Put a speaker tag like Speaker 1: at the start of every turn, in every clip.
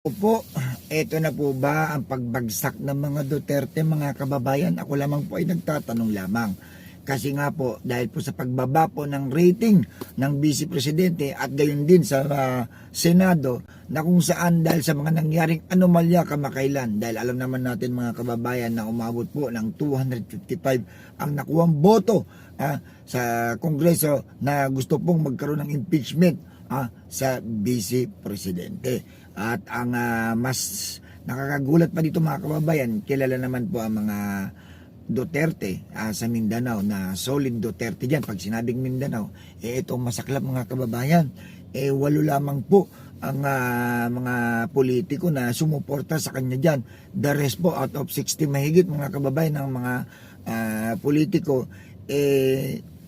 Speaker 1: Opo, eto na po ba ang pagbagsak ng mga Duterte, mga kababayan? Ako lamang po ay nagtatanong lamang. Kasi nga po, dahil po sa pagbaba po ng rating ng Vice Presidente at gayon din sa Senado, na kung saan dahil sa mga nangyaring anomalya kamakailan, dahil alam naman natin mga kababayan na umabot po ng 255 ang nakuwang boto sa Kongreso na gusto pong magkaroon ng impeachment sa Vice Presidente. At ang mas nakakagulat pa dito mga kababayan, kilala naman po ang mga Duterte sa Mindanao na solid Duterte dyan. Pag sinabing Mindanao, itong masaklap mga kababayan, 8 lamang po ang mga politiko na sumuporta sa kanya dyan. The rest po out of 60 mahigit mga kababayan ng mga politiko,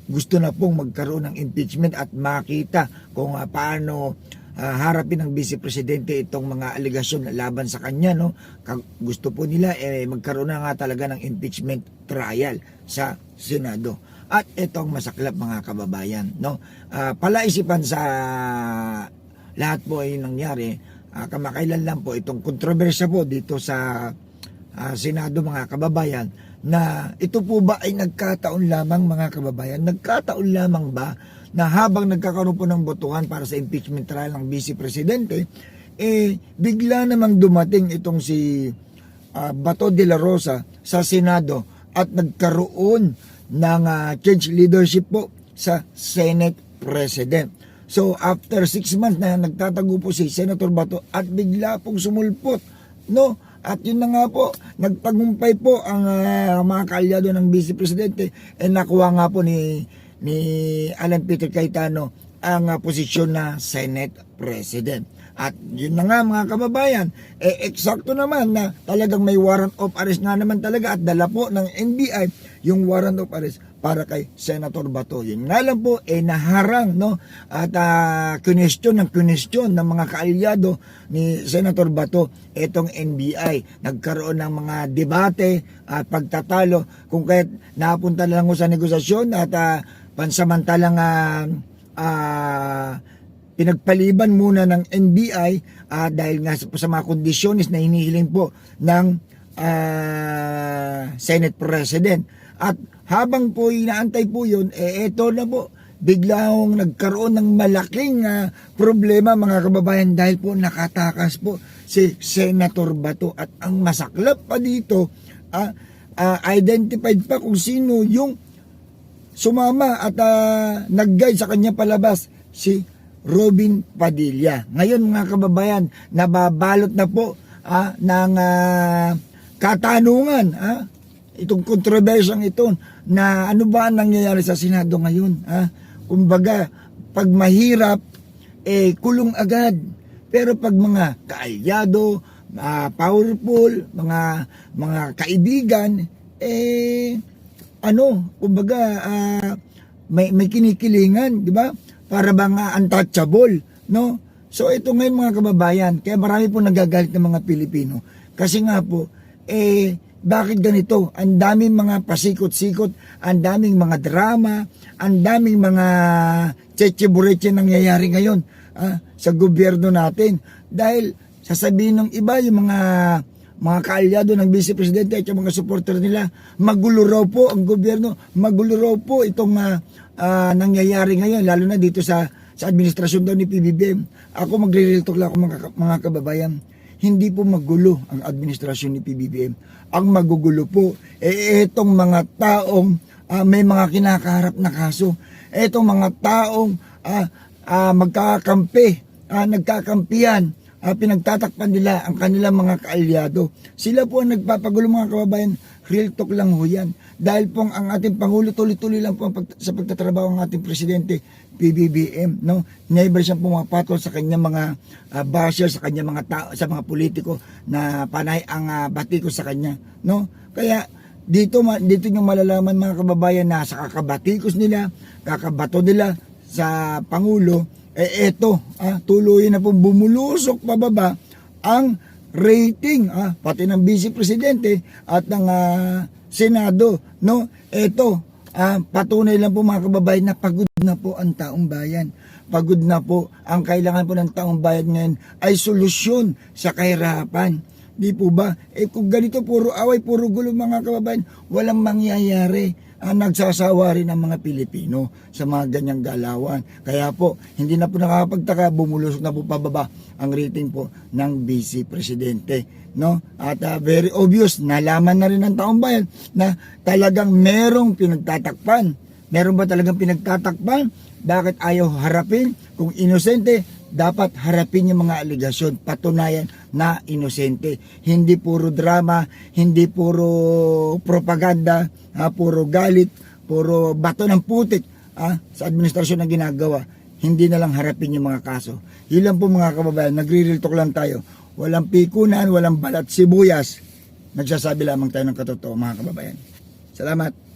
Speaker 1: gusto na pong magkaroon ng impeachment at makita kung paano harapin ng Vice Presidente itong mga aligasyon laban sa kanya, no? Gusto po nila magkaroon na nga talaga ng impeachment trial sa Senado. At itong masaklap mga kababayan, no? Palaisipan sa lahat po ay nangyari, kamakailan lang po itong kontrobersya po dito sa Senado mga kababayan, na ito po ba ay nagkataon lamang mga kababayan? Nagkataon lamang ba na habang nagkakaroon po ng botohan para sa impeachment trial ng Vice Presidente, bigla namang dumating itong si Bato de la Rosa sa Senado at nagkaroon ng change leadership po sa Senate President. So after 6 months na nagtatago po si Senator Bato at bigla pong sumulpot, no? At yun na nga po, nagtagumpay po ang mga kaalyado ng Vice Presidente, nakuha nga po ni Alan Peter Cayetano ang posisyon na Senate President. At yun na nga mga kababayan, eksakto naman na talagang may warrant of arrest nga naman talaga at dala po ng NBI yung warrant of arrest para kay Senator Bato. Yun nga lang po, naharang, no? At kunestyon ng mga kaalyado ni Senator Bato itong NBI. Nagkaroon ng mga debate at pagtatalo kung kaya't napunta lang sa negosasyon at pansamantalang pinagpaliban muna ng NBI dahil nga sa mga kondisyones na hinihiling po ng Senate President. At habang po inaantay po yun, eto na po, biglang nagkaroon ng malaking problema mga kababayan dahil po nakatakas po si Senator Bato. At ang masaklap pa dito, identified pa kung sino yung sumama at nag-guide sa kanya palabas, si Robin Padilla. Ngayon mga kababayan, nababalot na po ng katanungan itong kontrobersyang ito na ano ba ang nangyayari sa Senado ngayon. Kumbaga, pag mahirap, kulong agad. Pero pag mga kaalyado, powerful, mga kaibigan, kumbaga, may kinikilingan, di ba? Para bang untouchable, no? So ito ngayon mga kababayan, kaya marami po nagagalit ng mga Pilipino. Kasi nga po, bakit ganito? Ang daming mga pasikot-sikot, ang daming mga drama, ang daming mga cheche-bureche nangyayari ngayon sa gobyerno natin. Dahil sasabihin ng iba, yung mga kaalyado ng Vice Presidente at yung mga supporter nila, magulo raw po ang gobyerno, magulo raw po itong nangyayari ngayon, lalo na dito sa administrasyon daw ni PBBM. Ako magre-real talk lang ako mga kababayan, hindi po magulo ang administrasyon ni PBBM. Ang magugulo po, itong mga taong may mga kinakaharap na kaso. Itong mga taong nagkakampihan, pinagtatakpan nila ang kanilang mga kaalyado. Sila po ang nagpapagulo mga kababayan, real talk lang ho yan. Dahil po ang ating Pangulo, tuloy-tuloy lang po sa pagtatrabaho ng ating Presidente, PBBM, no? Never siyang pumapatol sa kanyang mga basher, sa kanyang mga tao, sa mga politiko na panay ang batiko sa kanya, no? Kaya dito nyo malalaman mga kababayan na sa kakabatikos nila, kakabato nila sa Pangulo, tuloy na pong bumulusok pababa ang rating pati ng Vice Presidente at ng Senado, no? Patunay lang po mga kababayan na pagod na po ang taong bayan. pagod na po. Ang kailangan po ng taong bayan ngayon ay solusyon sa kahirapan. Di po ba? Kung ganito puro away, puro gulo mga kababayan, walang mangyayari. Nagsasawa rin ang mga Pilipino sa mga ganyang galawan. Kaya po, hindi na po nakakapagtaka, bumulusok na po pababa ang rating po ng Vice Presidente. No? At very obvious, nalaman na rin ng taong bayan na talagang merong pinagtatakpan. Meron ba talagang pinagtatakpan? Bakit ayaw harapin? Kung inosente, dapat harapin yung mga aligasyon, patunayan na inosente. Hindi puro drama, hindi puro propaganda, puro galit, puro bato ng putik sa administrasyon na ginagawa. Hindi na lang harapin yung mga kaso. Yun lang po mga kababayan, nagre-real talk lang tayo. Walang pikunan, walang balat sibuyas. Nagsasabi lamang tayo ng katotoo mga kababayan. Salamat.